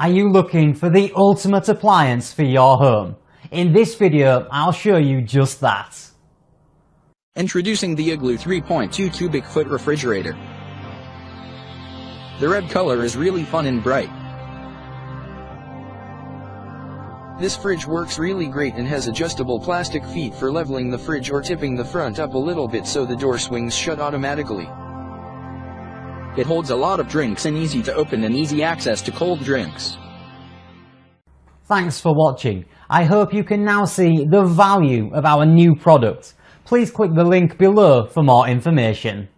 Are you looking for the ultimate appliance for your home? In this video, I'll show you just that. Introducing the Igloo 3.2 cubic foot refrigerator. The red color is really fun and bright. This fridge works really great and has adjustable plastic feet for leveling the fridge or tipping the front up a little bit so the door swings shut automatically. It holds a lot of drinks and easy to open and easy access to cold drinks. Thanks for watching. I hope you can now see the value of our new product. Please click the link below for more information.